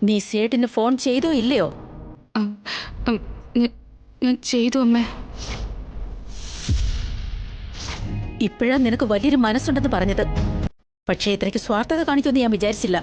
നീ സേട്ടിന് ഫോൺ ചെയ്തോ ഇല്ലയോ? ഞാൻ ചെയ്തു അമ്മേ. ഇപ്പോഴാ നിനക്ക് വലിയൊരു മനസ്സുണ്ടെന്ന് പറഞ്ഞത്. പക്ഷേ ഇത്രയ്ക്ക് സ്വാർത്ഥത കാണിക്കുമെന്ന് ഞാൻ വിചാരിച്ചില്ല.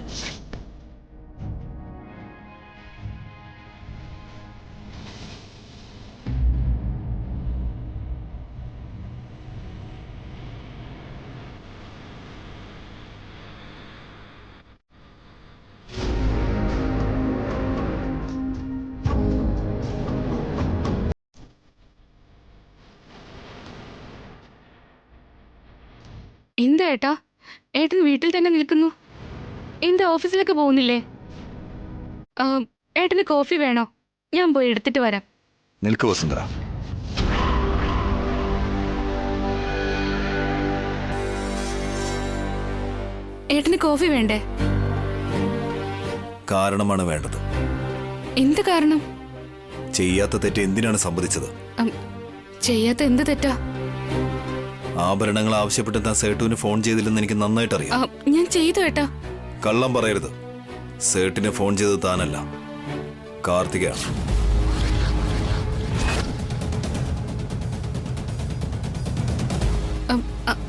എന്താ ഏട്ടാ, ഏട്ടൻ വീട്ടിൽ തന്നെ നിൽക്കുന്നു? എന്താ ഓഫീസിലേക്ക് പോകുന്നില്ലേ? ഏട്ടന് കോഫി വേണോ? ഞാൻ പോയി എടുത്തിട്ട് വരാം. നിൽക്ക് വസുന്ധര. ഏട്ടന് കോഫി വേണ്ടേ? കാരണമാണ് വേണ്ടത്. എന്ത് കാരണം? ചെയ്യാത്ത തെറ്റ് എന്തിനാണ് സംഭവിച്ചത്? ചെയ്യാത്ത എന്ത് തെറ്റാ? ആഭരണങ്ങൾ ആവശ്യപ്പെട്ട് താൻ സേട്ടുവിന് ഫോൺ ചെയ്തില്ലെന്ന് എനിക്ക് നന്നായിട്ട് അറിയാം. ഞാൻ ചെയ്തു ഏട്ടാ. കള്ളം പറയരുത്. സേട്ടിന് ഫോൺ ചെയ്തത് താനല്ല, കാർത്തികയാണ്.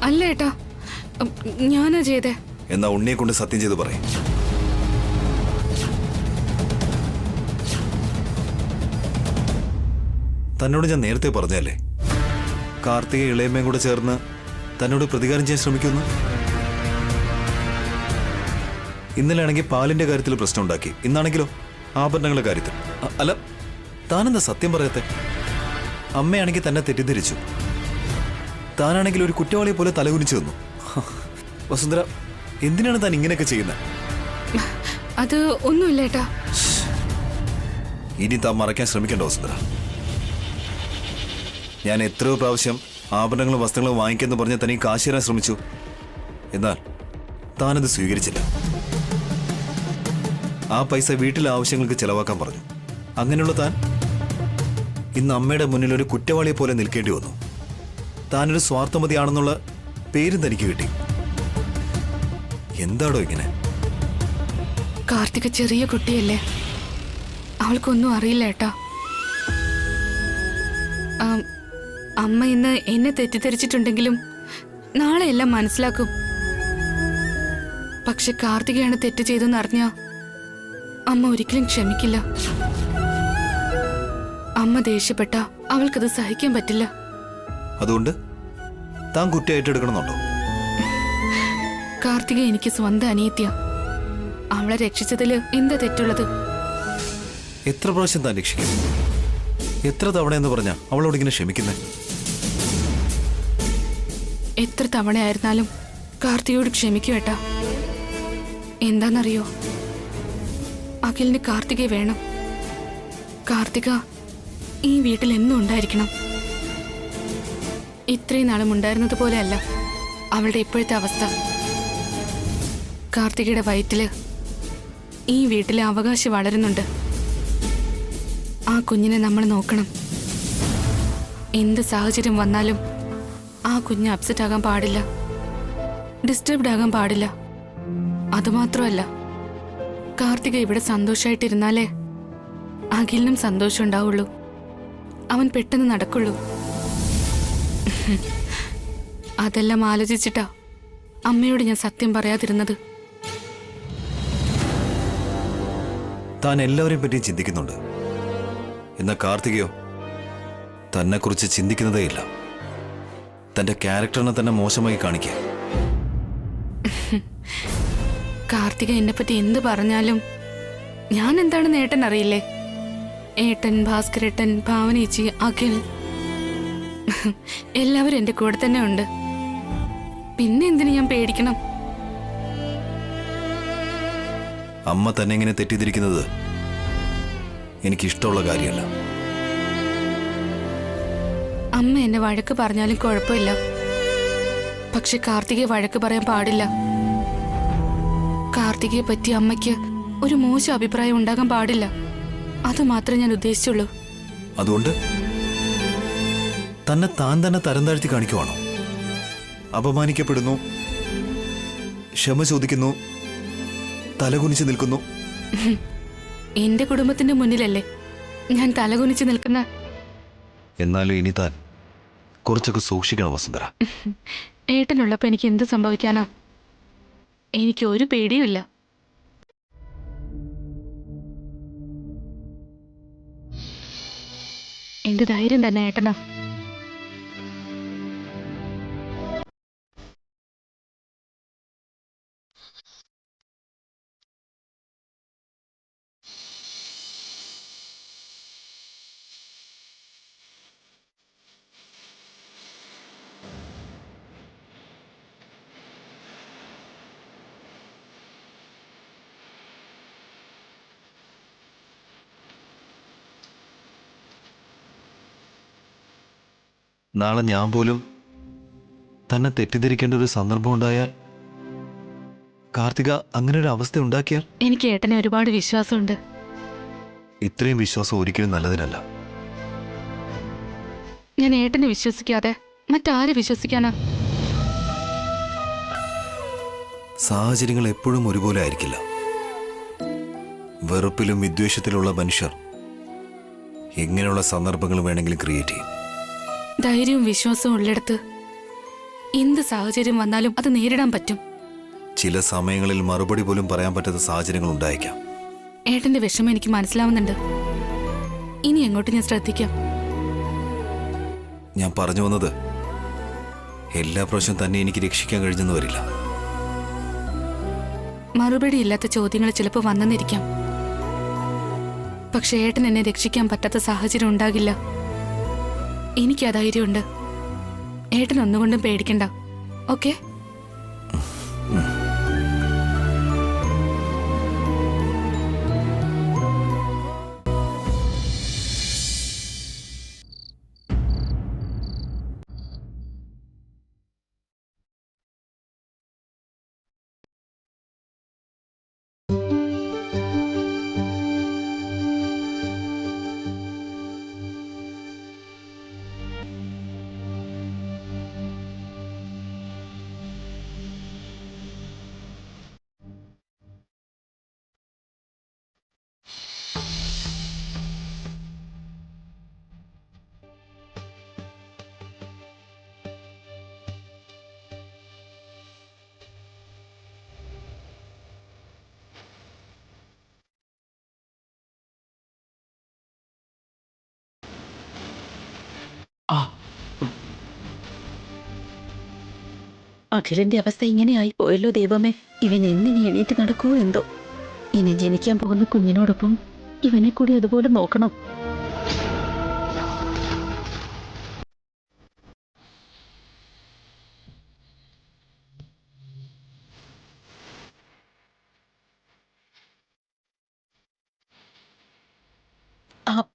അല്ല ഏട്ടാ, ഞാനാ ചെയ്തേ. എന്നാ ഉണ്ണിയെ കൊണ്ട് സത്യം ചെയ്ത് പറയും. തന്നോട് ഞാൻ നേരത്തെ പറഞ്ഞല്ലേ, കാർത്തിക ഇളയമ്മയും കൂടെ ചേർന്ന് തന്നോട് പ്രതികാരം ചെയ്യാൻ ശ്രമിക്കുന്നു. ഇന്നലെ ആണെങ്കിൽ പാലിന്റെ കാര്യത്തിൽ പ്രശ്നം ഉണ്ടാക്കി, ഇന്നാണെങ്കിലോ ആഭരണങ്ങളുടെ കാര്യത്തിൽ. അല്ല, താനെന്താ സത്യം പറയാത്തെ? അമ്മയാണെങ്കിൽ തന്നെ തെറ്റിദ്ധരിച്ചു, താനാണെങ്കിൽ ഒരു കുറ്റവാളിയെ പോലെ തലകുനിച്ചു തന്നു. വസുന്ധര, എന്തിനാണ് താൻ ഇങ്ങനെയൊക്കെ ചെയ്യുന്നത്? അത് ഒന്നുമില്ല ഏട്ടാ. ഇനി താൻ മറയ്ക്കാൻ ശ്രമിക്കേണ്ട വസുന്ധര. ഞാൻ എത്രയോ പ്രാവശ്യം ആഭരണങ്ങളും വസ്ത്രങ്ങളും വാങ്ങിക്കെന്ന് പറഞ്ഞ് തന്നെ കാശ് തരാൻ ശ്രമിച്ചു. എന്നാൽ താനത് സ്വീകരിച്ചില്ല. ആ പൈസ വീട്ടിലെ ആവശ്യങ്ങൾക്ക് ചെലവാക്കാൻ പറഞ്ഞു. അങ്ങനെയുള്ള താൻ ഇന്ന് അമ്മയുടെ മുന്നിൽ ഒരു കുറ്റവാളിയെ പോലെ നിൽക്കേണ്ടി വന്നു. താനൊരു സ്വാർത്ഥമതിയാണെന്നുള്ള പേരും തനിക്ക് കിട്ടി. എന്താടോ ഇങ്ങനെ? കാർത്തിക ചെറിയ കുട്ടിയല്ലേ, അവൾക്കൊന്നും അറിയില്ല ഏട്ടാ. അമ്മ ഇന്ന് എന്നെ തെറ്റിദ്ധരിച്ചിട്ടുണ്ടെങ്കിലും നാളെ എല്ലാം മനസ്സിലാക്കും. പക്ഷെ കാർത്തികയാണ് തെറ്റ് ചെയ്തെന്ന് അറിഞ്ഞാ അമ്മ ഒരിക്കലും ക്ഷമിക്കില്ല. അമ്മ ദേഷ്യപ്പെട്ട അവൾക്കത് സഹിക്കാൻ പറ്റില്ല. അതുകൊണ്ട് താൻ കുറ്റം ഏറ്റെടുക്കണമെന്നുണ്ടോ? കാർത്തിക എനിക്ക് സ്വന്തം അനിയത്തിയ. അവളെ രക്ഷിച്ചതില് എന്താ തെറ്റുള്ളത്? എത്ര പ്രാവശ്യം താൻ രക്ഷിക്കും? എത്ര തവണ എന്ന് പറഞ്ഞാ അവളോട് ഇങ്ങനെ ക്ഷമിക്കുന്നേ? എത്ര തവണയായിരുന്നാലും കാർത്തികയോട് ക്ഷമിക്കും ഏട്ടാ. എന്താന്നറിയോ, അഖിലിന് കാർത്തികയെ വേണം. കാർത്തിക ഈ വീട്ടിൽ എന്നും ഉണ്ടായിരിക്കണം. ഇത്രയും നാളും ഉണ്ടായിരുന്നത് പോലെയല്ല അവളുടെ ഇപ്പോഴത്തെ അവസ്ഥ. കാർത്തികയുടെ വയറ്റില് ഈ വീട്ടിലെ അവകാശി വളരുന്നുണ്ട്. ആ കുഞ്ഞിനെ നമ്മൾ നോക്കണം. എന്ത് സാഹചര്യം വന്നാലും ആ കുഞ്ഞ് അപ്സെറ്റ് ആകാൻ പാടില്ല, ഡിസ്റ്റർബ്ഡ് ആകാൻ പാടില്ല. അതുമാത്രമല്ല, കാർത്തിക ഇവിടെ സന്തോഷമായിട്ടിരുന്നാലേ അഖിലിനും സന്തോഷം ഉണ്ടാവുള്ളൂ. അവൻ പെട്ടെന്ന് നടക്കുള്ളൂ. അതെല്ലാം ആലോചിച്ചിട്ടാ അമ്മയോട് ഞാൻ സത്യം പറയാതിരുന്നത്. താൻ എല്ലാവരെയും പറ്റി ചിന്തിക്കുന്നുണ്ട്. എന്നാൽ കാർത്തികയോ തന്നെക്കുറിച്ച് ചിന്തിക്കുന്നതേയില്ല. തന്റെ ക്യാരക്ടറിനെ തന്നെ മോശമായി കാണിക്കുക. കാർത്തിക എന്നെപ്പറ്റി എന്ത് പറഞ്ഞാലും ഞാൻ എന്താണെന്ന് ഏട്ടൻ അറിയില്ലേ? ഏട്ടൻ, ഭാസ്കരേട്ടൻ, ഭാവനേച്ചി, അഖിൽ എല്ലാവരും എന്റെ കൂടെ തന്നെ ഉണ്ട്. പിന്നെ എന്തിനു ഞാൻ പേടിക്കണം? അമ്മ തന്നെ ഇങ്ങനെ തെറ്റിദ്ധരിക്കുന്നത് എനിക്കിഷ്ടമുള്ള കാര്യമല്ല. അമ്മ എന്നെ വഴക്ക് പറഞ്ഞാലും കുഴപ്പമില്ല, പക്ഷെ കാർത്തികയെ വഴക്ക് പറയാൻ പാടില്ല. കാർത്തികയെ പറ്റി അമ്മയ്ക്ക് ഒരു മോശം അഭിപ്രായം ഉണ്ടാകാൻ പാടില്ല. അത് മാത്രമേ ഞാൻ ഉദ്ദേശിച്ചുള്ളൂ. അതുകൊണ്ട് തന്നെ താൻ തന്നെ തരം താഴ്ത്തി കാണിക്കുവാണോ? അപമാനിക്കപ്പെടുന്നു, ക്ഷമ ചോദിക്കുന്നു, തലകുനിച്ച് നിൽക്കുന്നു. എന്റെ കുടുംബത്തിന്റെ മുന്നിലല്ലേ ഞാൻ തലകുനിച്ച് നിൽക്കുന്ന. എന്നാലും ഇനി താൻ കുറച്ചൊക്കെ സൂക്ഷിക്കണം വസുന്ധര. ഏട്ടനുള്ളപ്പോ എനിക്ക് എന്ത് സംഭവിക്കാനാ? എനിക്ക് ഒരു പേടിയുമില്ല. എന്റെ ധൈര്യം തന്നെ ഏട്ടനാ. നാളെ ഞാൻ പോലും തന്നെ തെറ്റിദ്ധരിക്കേണ്ട ഒരു സന്ദർഭം ഉണ്ടായാൽ, കാർത്തിക അങ്ങനെ ഒരു അവസ്ഥ ഉണ്ടാക്കിയാൽ? എനിക്ക് ഏട്ടനെ ഒരുപാട് വിശ്വാസമുണ്ട്. ഇത്രയും വിശ്വാസം ഒരിക്കലും നല്ലതിനല്ല. ഞാൻ ഏട്ടനെ വിശ്വസിക്കാതെ മറ്റാരെ വിശ്വസിക്കാനാ? സാഹചര്യങ്ങൾ എപ്പോഴും ഒരുപോലെ ആയിരിക്കില്ല. വെറുപ്പിലും വിദ്വേഷത്തിലുള്ള മനുഷ്യർ എങ്ങനെയുള്ള സന്ദർഭങ്ങൾ വേണമെങ്കിലും ക്രിയേറ്റ് ചെയ്യും. ധൈര്യവും വിശ്വാസവും ഉള്ളിടത്ത് എന്ത് സാഹചര്യം വന്നാലും അത് നേരിടാൻ പറ്റും. ചില സമയങ്ങളിൽ മറുപടി പോലും പറയാൻ പറ്റാത്ത സാഹചര്യങ്ങൾ ഉണ്ടായേക്കാം. ഏട്ടന്റെ വിഷമം എനിക്ക് മനസ്സിലാവുന്നുണ്ട്. ഇനി എങ്ങോട്ട് ഞാൻ ശ്രദ്ധിക്കാം. ഞാൻ പറഞ്ഞു വന്നത്, എല്ലാ പ്രാവശ്യം തന്നെ എനിക്ക് രക്ഷിക്കാൻ കഴിഞ്ഞെന്ന് വരില്ല. മറുപടി ഇല്ലാത്ത ചോദ്യങ്ങൾ ചിലപ്പോൾ വന്നെന്നിരിക്കാം. പക്ഷെ ഏട്ടൻ എന്നെ രക്ഷിക്കാൻ പറ്റാത്ത സാഹചര്യം ഉണ്ടാകില്ല. എനിക്ക് ആ ധൈര്യമുണ്ട്. ഏട്ടൻ ഒന്നുകൊണ്ടും പേടിക്കണ്ട. ഓക്കെ? അഖിലിന്റെ അവസ്ഥ ഇങ്ങനെയായി പോയല്ലോ ദൈവമേ. ഇവൻ എന്നിനി എണീറ്റ് നടക്കുമോ എന്തോ. ഇനി ജനിക്കാൻ പോകുന്ന കുഞ്ഞിനോടൊപ്പം ഇവനെ കൂടി അതുപോലെ നോക്കണം.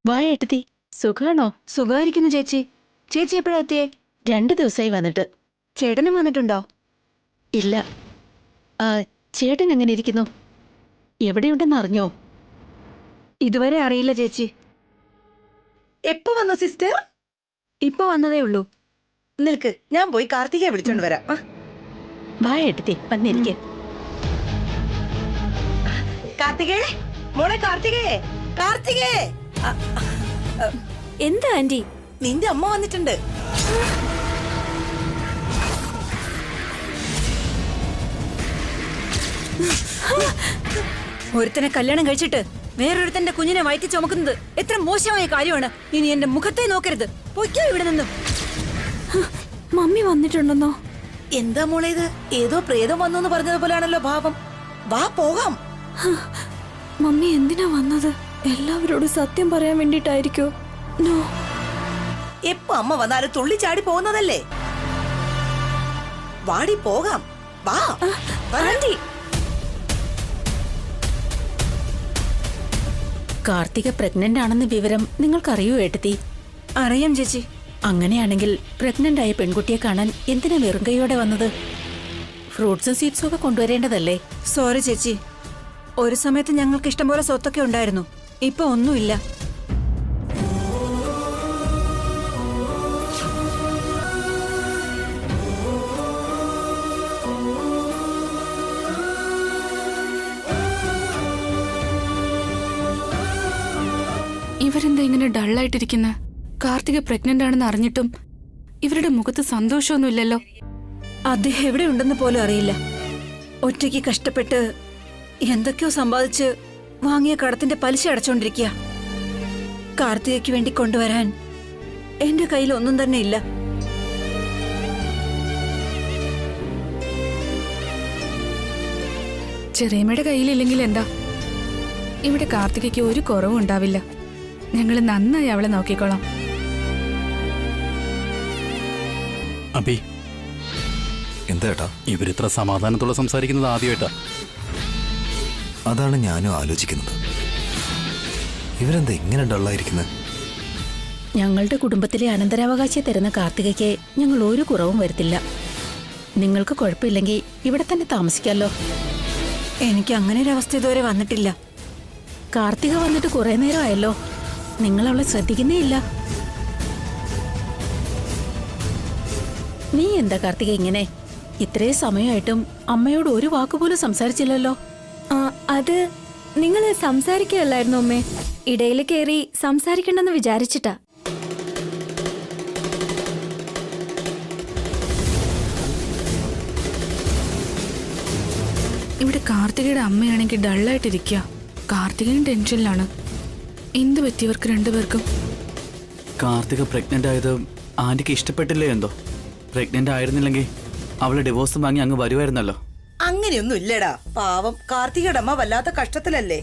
വാ ഏട്ടത്തി, സുഖാണോ? സുഖമായിരിക്കുന്നു ചേച്ചി. ചേച്ചി എപ്പോഴാ എത്തിയേ? 2 ദിവസമായി വന്നിട്ട്. ചേട്ടനും വന്നിട്ടുണ്ടോ? ഇല്ല. ചേട്ടൻ എങ്ങനെ ഇരിക്കുന്നു? എവിടെയുണ്ടെന്ന് അറിഞ്ഞോ? ഇതുവരെ അറിയില്ല ചേച്ചി. എപ്പോ വന്നു സിസ്റ്റർ? ഇപ്പൊ വന്നതേ ഉള്ളൂ. നിൽക്ക്, ഞാൻ പോയി കാർത്തികയെ വിളിച്ചോണ്ട് വരാം. വാ ഏട്ടത്തി, വന്നിരിക്കെ. കാർത്തികേ, മോളെ കാർത്തികേ, കാർത്തികേ. എന്താ ആന്റി? നിന്റെ അമ്മ വന്നിട്ടുണ്ട്. ഒരുത്തനെ കല്യാണം കഴിച്ചിട്ട് വേറൊരുത്തന്റെ കുഞ്ഞിനെ വയറ്റി ചുമക്കുന്നത് എത്ര മോശമായ കാര്യമാണ്. ഇനി എന്റെ മുഖത്തെ നോക്കരുത്. പൊയ്ക്കോ ഇവിടെ നിന്നും. മമ്മി വന്നിട്ടുണ്ടെന്നോ? എന്താ മോളെ ഇത്? ഏതോ പ്രേതം വന്നു എന്ന് പറഞ്ഞതുപോലെയാണല്ലോ ഭാവം. വാ പോകാം. മമ്മി എന്തിനാ വന്നത്? എല്ലാവരോടും സത്യം പറയാൻ വേണ്ടിട്ടായിരിക്കോ? നോ. എപ്പോ അമ്മ വന്നാലും തുള്ളിച്ചാടി പോകുന്നതല്ലേ. വാടി പോകാം. വാ ആന്റി. കാർത്തിക പ്രഗ്നന്റ് ആണെന്ന വിവരം നിങ്ങൾക്കറിയോ ഏട്ടത്തി? അറിയാം ചേച്ചി. അങ്ങനെയാണെങ്കിൽ പ്രഗ്നന്റ് ആയ പെൺകുട്ടിയെ കാണാൻ എന്തിനാ വെറും കൈയോടെ വന്നത്? ഫ്രൂട്ട്സും സ്വീറ്റ്സും ഒക്കെ കൊണ്ടുവരേണ്ടതല്ലേ? സോറി ചേച്ചി. ഒരു സമയത്ത് ഞങ്ങൾക്ക് ഇഷ്ടംപോലെ സ്വത്തൊക്കെ ഉണ്ടായിരുന്നു. ഇപ്പൊ ഒന്നുമില്ല. ഇങ്ങനെ ഡള്ളായിട്ടിരിക്കുന്ന കാർത്തിക പ്രഗ്നന്റ് ആണെന്ന് അറിഞ്ഞിട്ടും ഇവരുടെ മുഖത്ത് സന്തോഷമൊന്നുമില്ലല്ലോ. അദ്ദേഹം എവിടെ ഉണ്ടെന്ന് പോലും അറിയില്ല. ഒറ്റയ്ക്ക് കഷ്ടപ്പെട്ട് എന്തൊക്കെയോ സമ്പാദിച്ച് വാങ്ങിയ കടത്തിന്റെ പലിശ അടച്ചോണ്ടിരിക്കുക. കാർത്തികയ്ക്ക് വേണ്ടി കൊണ്ടുവരാൻ എന്റെ കയ്യിൽ ഒന്നും തന്നെ ഇല്ല. ചെറിയമ്മയുടെ കയ്യിലില്ലെങ്കിൽ എന്താ, ഇവിടെ കാർത്തികയ്ക്ക് ഒരു കുറവും ഉണ്ടാവില്ല. ഞങ്ങൾ നന്നായി അവളെ നോക്കിക്കോളാം. അബി, എന്താ ഏട്ടാ? ഇവരിത്ര സമാധാനത്തോടെ സംസാരിക്കുന്നത് ആദ്യമായിട്ടാ. അതാണ് ഞാനും ആലോചിക്കുന്നത്. ഇവരെന്താ ഇങ്ങനെ ഡള്ളായിരിക്കുന്നത്? ഞങ്ങളുടെ കുടുംബത്തിലെ അനന്തരാവകാശി തരുന്ന കാർത്തികയ്ക്ക് ഞങ്ങൾ ഒരു കുറവും വരുത്തില്ല. നിങ്ങൾക്ക് കുഴപ്പമില്ലെങ്കിൽ ഇവിടെ തന്നെ താമസിക്കാമല്ലോ. എനിക്ക് അങ്ങനെ ഒരു അവസ്ഥ ഇതുവരെ വന്നിട്ടില്ല. കാർത്തിക വന്നിട്ട് കുറെ നേരമായല്ലോ. നിങ്ങൾ അവളെ ശ്രദ്ധിക്കുന്നേ ഇല്ല. നീ എന്താ കാർത്തിക ഇങ്ങനെ? ഇത്രയും സമയമായിട്ടും അമ്മയോട് ഒരു വാക്കുപോലും സംസാരിച്ചില്ലല്ലോ. അത് നിങ്ങൾ സംസാരിക്കുകയല്ലായിരുന്നു അമ്മേ. ഇടയിൽ കയറി സംസാരിക്കണ്ടെന്ന് വിചാരിച്ചിട്ടാ. ഇവിടെ കാർത്തികയുടെ അമ്മയാണെങ്കിൽ ഡള്ളായിട്ടിരിക്കുക. കാർത്തികയും ടെൻഷനിലാണ്. എന്ത് പറ്റിയവർക്ക് രണ്ടുപേർക്കും? കാർത്തിക പ്രഗ്നന്റ് ആയത് ആന്റിക്ക് ഇഷ്ടപ്പെട്ടില്ലേ എന്തോ? പ്രഗ്നന്റ് ആയിരുന്നില്ലെങ്കിൽ അവളെ ഡിവോഴ്സ് വാങ്ങി അങ്ങ് വരുമായിരുന്നല്ലോ. അങ്ങനെയൊന്നും ഇല്ലടാ. പാവം കാർത്തികയുടെ അമ്മ വല്ലാത്ത കഷ്ടത്തിലല്ലേ.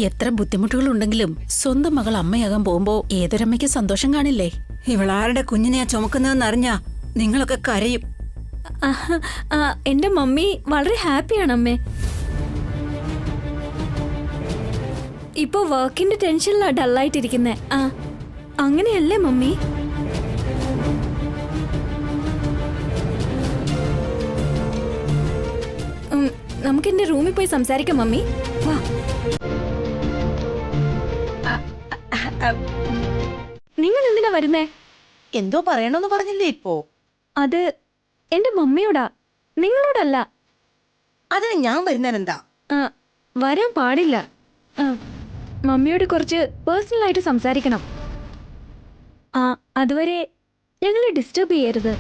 എത്ര ബുദ്ധിമുട്ടുകളുണ്ടെങ്കിലും സ്വന്തം മകൾ അമ്മയാകാൻ പോകുമ്പോ ഏതൊരമ്മയ്ക്ക് സന്തോഷം കാണില്ലേ? ഇവളാരുടെ കുഞ്ഞിനെയാ ചുമക്കുന്നതെന്ന് അറിഞ്ഞാ നിങ്ങളൊക്കെ കരയും. എന്റെ മമ്മി വളരെ ഹാപ്പിയാണ് അമ്മേ. ഇപ്പൊ വർക്കിന്റെ ടെൻഷനിലാ ഡള്ളായിട്ടിരിക്കുന്നേ. അങ്ങനെയല്ലേ മമ്മി? നമുക്ക് എന്റെ റൂമിൽ പോയി സംസാരിക്കാം മമ്മി. വാ. നിങ്ങൾ എന്തിനാ വരുന്നേ? എന്തോ പറയണമെന്ന് പറഞ്ഞില്ലേ ഇപ്പോ? അത് എന്റെ മമ്മിയോടാ, നിങ്ങളോടല്ല. അതിന് ഞാൻ വരുന്നതിനെന്താ? വരാൻ പാടില്ല. മമ്മിയോട് കുറച്ച് പേഴ്സണൽ ആയിട്ട് സംസാരിക്കണം. അതുവരെ ഞങ്ങളെ ഡിസ്റ്റർബ് ചെയ്യരുത്.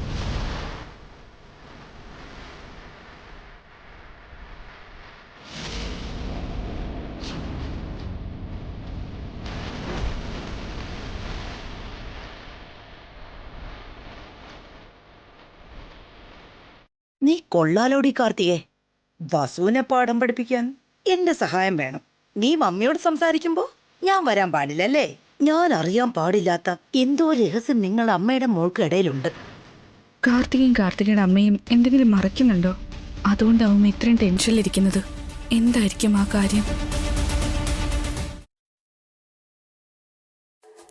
നീ കൊള്ളാലോടി കാർത്തികേ. വസുവിനെ പാഠം പഠിപ്പിക്കാൻ എന്റെ സഹായം വേണം. നീ മമ്മിയോട് സംസാരിക്കുമ്പോ ഞാൻ വരാൻ പാടില്ലല്ലേ? ഞാൻ അറിയാൻ പാടില്ലാത്ത എന്തോ രഹസ്യം നിങ്ങൾ അമ്മയുടെ മോൾക്ക് ഇടയിലുണ്ട്. കാർത്തികയും കാർത്തികയുടെ അമ്മയും എന്തെങ്കിലും മറയ്ക്കുന്നുണ്ടോ? അതുകൊണ്ടാവും ഇത്രയും ടെൻഷനിലിരിക്കുന്നത്. എന്തായിരിക്കും ആ കാര്യം?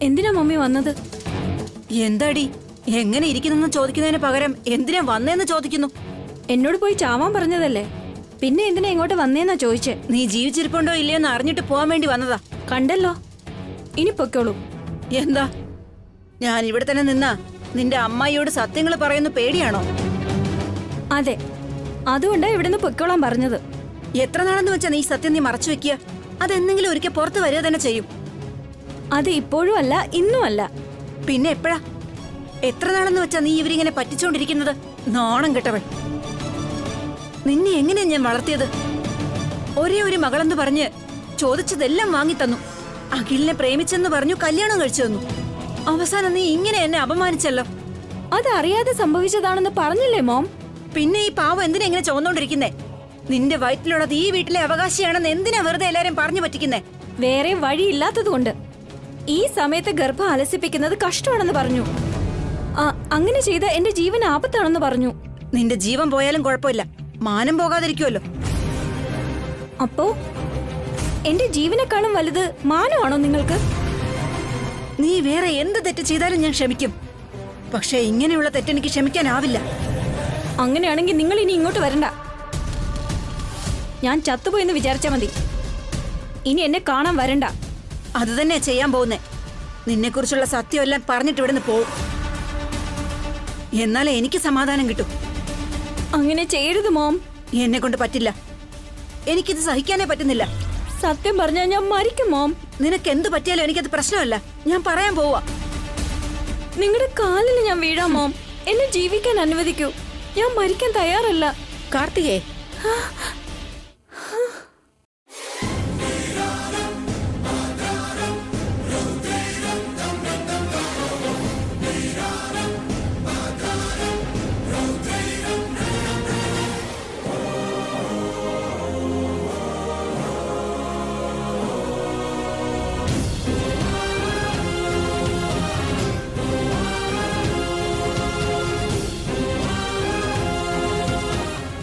എന്തിനാ മമ്മി വന്നത്? എന്താടി എങ്ങനെ ഇരിക്കുന്നെന്ന് ചോദിക്കുന്നതിന് പകരം എന്തിനാ വന്നേന്ന് ചോദിക്കുന്നു. എന്നോട് പോയി ചാവാൻ പറഞ്ഞതല്ലേ, പിന്നെ എന്തിനാ ഇങ്ങോട്ട് വന്നേന്നാ ചോദിച്ചേ. നീ ജീവിച്ചിരിപ്പുണ്ടോ ഇല്ലയോന്ന് അറിഞ്ഞിട്ട് പോവാൻ വേണ്ടി വന്നതാ. കണ്ടല്ലോ, ഇനി പൊയ്ക്കോളൂ. എന്താ ഞാൻ ഇവിടെ തന്നെ നിന്നാ നിന്റെ അമ്മായിയോട് സത്യങ്ങൾ പറയുന്ന പേടിയാണോ? അതെ, അതുകൊണ്ടാ ഇവിടെ നിന്ന് പൊയ്ക്കോളാൻ പറഞ്ഞത്. എത്ര നാളെന്ന് വെച്ചാ നീ സത്യം നീ മറച്ചു വെക്കുക? അതെന്തെങ്കിലും ഒരിക്കൽ പുറത്ത് വരിക തന്നെ ചെയ്യും. അത് ഇപ്പോഴും അല്ല, ഇന്നും അല്ല. പിന്നെ എപ്പോഴാ? എത്ര നാളെന്ന് വെച്ചാ നീ ഇവരിങ്ങനെ പറ്റിച്ചോണ്ടിരിക്കുന്നത്? നാണം കെട്ടവൾ. നിന്നെ എങ്ങനെയാ ഞാൻ വളർത്തിയത്? ഒരേ ഒരു മകളെന്ന് പറഞ്ഞ് ചോദിച്ചതെല്ലാം വാങ്ങിത്തന്നു. അഖിലിനെ പ്രേമിച്ചെന്ന് പറഞ്ഞു കല്യാണം കഴിച്ചു തന്നു. അവസാനം നീ ഇങ്ങനെ എന്നെ അപമാനിച്ചല്ലോ. അത് അറിയാതെ സംഭവിച്ചതാണെന്ന് പറഞ്ഞില്ലേ മോം? പിന്നെ ഈ പാവം എന്തിനാ ഇങ്ങനെ ചുവന്നോണ്ടിരിക്കുന്നേ? നിന്റെ വയറ്റിലുള്ളത് ഈ വീട്ടിലെ അവകാശിയാണെന്ന് എന്തിനാ വെറുതെ എല്ലാരും പറഞ്ഞു പറ്റിക്കുന്നേ? വേറെ വഴിയില്ലാത്തതുകൊണ്ട്. ഈ സമയത്ത് ഗർഭം അലസിപ്പിക്കുന്നത് കഷ്ടമാണെന്ന് പറഞ്ഞു. അങ്ങനെ ചെയ്ത എന്റെ ജീവൻ ആപത്താണെന്ന് പറഞ്ഞു. നിന്റെ ജീവൻ പോയാലും കുഴപ്പമില്ല, മാനം പോകാതിരിക്കുമല്ലോ. അപ്പോ എന്റെ ജീവനെക്കാളും വലുത് മാനമാണോ നിങ്ങൾക്ക്? നീ വേറെ എന്ത് തെറ്റ് ചെയ്താലും ഞാൻ ക്ഷമിക്കും. പക്ഷേ ഇങ്ങനെയുള്ള തെറ്റെനിക്ക് ക്ഷമിക്കാനാവില്ല. അങ്ങനെയാണെങ്കിൽ നിങ്ങൾ ഇനി ഇങ്ങോട്ട് വരണ്ട. ഞാൻ ചത്തുപോയെന്ന് വിചാരിച്ചാ മതി. ഇനി എന്നെ കാണാൻ വരണ്ട. അത് തന്നെ ചെയ്യാൻ പോകുന്നേ. നിന്നെക്കുറിച്ചുള്ള സത്യമെല്ലാം പറഞ്ഞിട്ട് ഇവിടുന്ന് പോവും. എന്നാലേ എനിക്ക് സമാധാനം കിട്ടും. അങ്ങനെ ചെയ്യരുത് മോം. എന്നെ കൊണ്ട് പറ്റില്ല. എനിക്കിത് സഹിക്കാനേ പറ്റുന്നില്ല. സത്യം പറഞ്ഞാൽ ഞാൻ മരിക്കും മോം. നിനക്ക് എന്ത് പറ്റിയാലും എനിക്കത് പ്രശ്നമല്ല. ഞാൻ പറയാൻ പോവാ. നിങ്ങളുടെ കാലിൽ ഞാൻ വീഴാം മോം. എന്നെ ജീവിക്കാൻ അനുവദിക്കൂ. ഞാൻ മരിക്കാൻ തയ്യാറല്ല. കാർത്തികേ,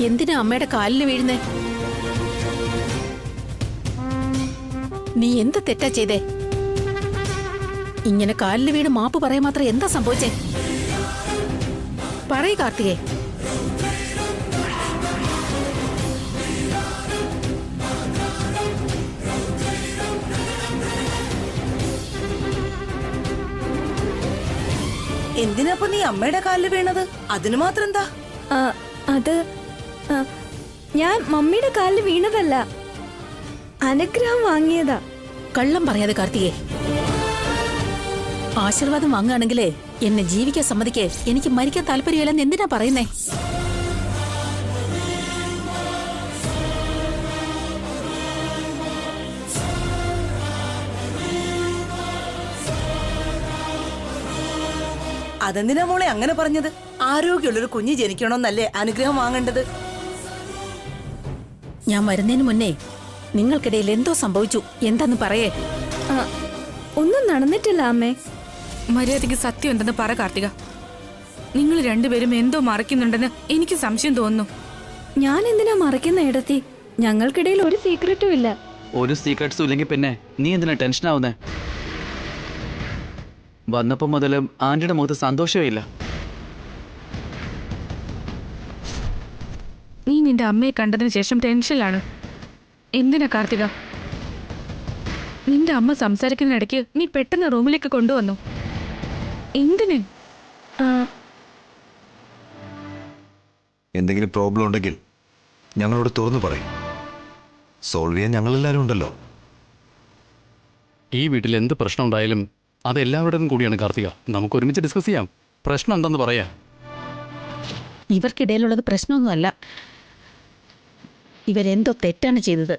എന്തിനാ അമ്മയുടെ കാലിൽ വീഴുന്നേ? നീ എന്ത് തെറ്റാ ചെയ്തേ? ഇങ്ങനെ കാലിൽ വീണ് മാപ്പ് പറയാൻ മാത്രം എന്താ സംഭവിച്ചേ? പറയ് കാർത്തികേ. എന്തിനാ നീ അമ്മയുടെ കാലിൽ വീണത്? അതിന് മാത്രം എന്താ? അത് ഞാൻ മമ്മിയുടെ കാലിൽ വീണതല്ല, അനുഗ്രഹം വാങ്ങിയതാ. കള്ളം പറയാതെ കാർത്തികേ. ആശീർവാദം വാങ്ങുകയാണെങ്കിലേ എന്നെ ജീവിക്കാൻ സമ്മതിക്കേ. എനിക്ക് മരിക്കാൻ താല്പര്യമില്ലെന്ന് എന്തിനാ പറയുന്നേ? അതെന്തിനാ മോളെ അങ്ങനെ പറഞ്ഞത്? ആരോഗ്യമുള്ളൊരു കുഞ്ഞ് ജനിക്കണമെന്നല്ലേ അനുഗ്രഹം വാങ്ങേണ്ടത്? ഞാൻ വരുന്നതിന് മുന്നേ നിങ്ങൾക്കിടയിൽ എന്തോ സംഭവിച്ചു. എന്താന്ന് പറയേ. ഒന്നും നടന്നിട്ടില്ല അമ്മേ. മര്യാദയ്ക്ക് സത്യം എന്തെന്ന് പറ കാർത്തിക. നിങ്ങൾ രണ്ടുപേരും എന്തോ മറയ്ക്കുന്നുണ്ടെന്ന് എനിക്ക് സംശയം തോന്നുന്നു. ഞാൻ എന്തിനാ മറയ്ക്കുന്ന ഇടത്തി? ഞങ്ങൾക്കിടയിൽ ഒരു സീക്രട്ടും ഇല്ല. ഒരു സീക്രട്സും ഇല്ലെങ്കിൽ പിന്നെ നീ എന്തിനാ ടെൻഷൻ ആവുന്നേ? വന്നപ്പോ മുതൽ ആന്റിയുടെ മുഖത്ത് സന്തോഷമേ ഇല്ല. നീ നിന്റെ അമ്മയെ കണ്ടതിന് ശേഷം ടെൻഷനിലാണ്. എന്തിനാ കാർത്തിക? നിന്റെ അമ്മ സംസാരിക്കുന്നതിനിടയ്ക്ക് നീ പെട്ടെന്ന് റൂമിലേക്ക് കൊണ്ടുവന്നു. എന്തിന്? എന്തെങ്കിലും പ്രോബ്ലം ഉണ്ടെങ്കിൽ ഞങ്ങളോട് തുറന്നു പറയും. സോൾവ് ചെയ്യാൻ ഞങ്ങളെല്ലാവരും ഉണ്ടല്ലോ. ഈ വീട്ടിൽ എന്ത് പ്രശ്നം ഉണ്ടായാലും അത് എല്ലാവരുടെയും കൂടിയാണ് കാർത്തിക. നമുക്ക് ഒരുമിച്ച് ഡിസ്കസ് ചെയ്യാം. പ്രശ്നം എന്താന്ന് പറയാ. ഇവർക്കിടയിലുള്ളത് പ്രശ്നമൊന്നുമല്ല. ഇവരെന്തോ തെറ്റാണ് ചെയ്തത്.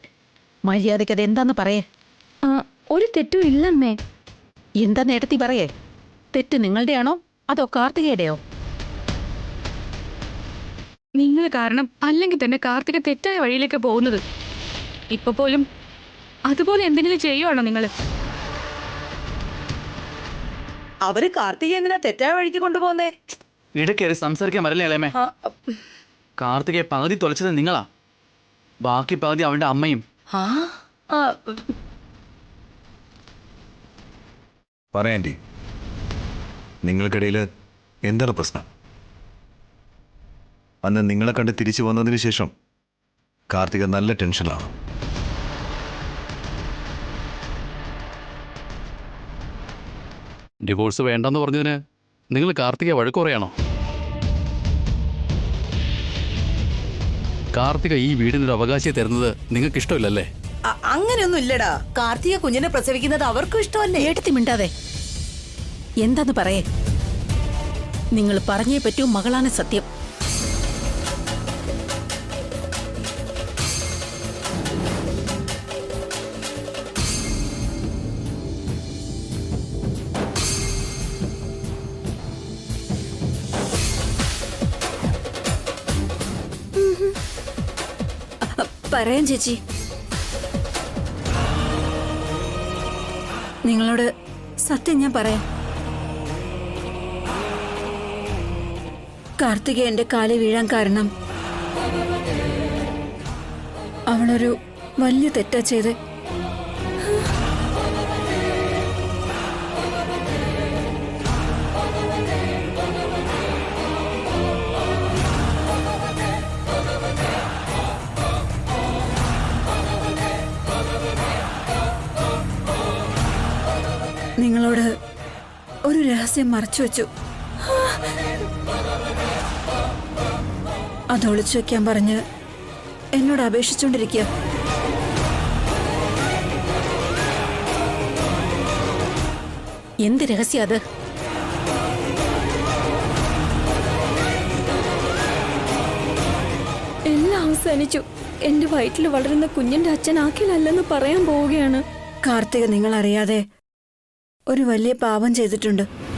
മര്യാദയ്ക്ക് അത് എന്താന്ന് പറയേ. ഒരു തെറ്റും ഇല്ലമ്മേ. എന്താ നേരത്തെ പറയേ? തെറ്റ് നിങ്ങളുടെയാണോ അതോ കാർത്തികയുടെയോ? നിങ്ങൾ കാരണം അല്ലെങ്കിൽ തന്നെ കാർത്തിക തെറ്റായ വഴിയിലേക്ക് പോകുന്നത്. ഇപ്പൊ പോലും അതുപോലെ എന്തെങ്കിലും ചെയ്യുവാണോ നിങ്ങൾ? അവര് കാർത്തിക എന്തിനാ തെറ്റായ വഴിക്ക് കൊണ്ടുപോകുന്നേ? ഇടയ്ക്കേറി സംസാരിക്കാൻ വരല്ലേ ഇളയമേ? കാർത്തികയെ പകുതി തൊലച്ചത് നിങ്ങളാ, ബാക്കി പകുതി അവളുടെ അമ്മയും. പറയാൻറ്റി, നിങ്ങൾക്കിടയിൽ എന്താണ് പ്രശ്നം? അന്ന് നിങ്ങളെ കണ്ട് തിരിച്ചു വന്നതിന് ശേഷം കാർത്തിക നല്ല ടെൻഷനിലാണ്. ഡിവോഴ്സ് വേണ്ടെന്ന് പറഞ്ഞതിന് നിങ്ങൾ കാർത്തികയെ വഴക്ക് പറയാണോ? കാർത്തിക ഈ വീടിനൊരു അവകാശിയെ തരുന്നത് നിങ്ങൾക്ക് ഇഷ്ടമില്ലല്ലേ? അങ്ങനെയൊന്നും ഇല്ലടാ. കാർത്തിക കുഞ്ഞിനെ പ്രസവിക്കുന്നത് അവർക്കും ഇഷ്ടമല്ലേ? ഏട്ടത്തി മിണ്ടാതെ. എന്താന്ന് പറയേ. നിങ്ങൾ പറഞ്ഞേ പറ്റൂ, മകളാണ് സത്യം. പറയാം ചേച്ചി. നിങ്ങളോട് സത്യം ഞാൻ പറയാം. കാർത്തിക എന്റെ കാലിൽ വീഴാൻ കാരണം അവളൊരു വലിയ തെറ്റാ ചെയ്ത്. നിങ്ങളോട് ഒരു രഹസ്യം മറച്ചു വെച്ചു. അത് ഒളിച്ചു വെക്കാൻ പറഞ്ഞ് എന്നോട് അപേക്ഷിച്ചുകൊണ്ടിരിക്കുക. എന്ത് രഹസ്യ അത്? എല്ലാം അവസാനിച്ചു. എന്റെ വയറ്റിൽ വളരുന്ന കുഞ്ഞിന്റെ അച്ഛൻ അഖിലല്ലെന്ന് പറയാൻ പോവുകയാണ്. കാർത്തിക നിങ്ങൾ അറിയാതെ ഒരു വലിയ പാപം ചെയ്തിട്ടുണ്ട്.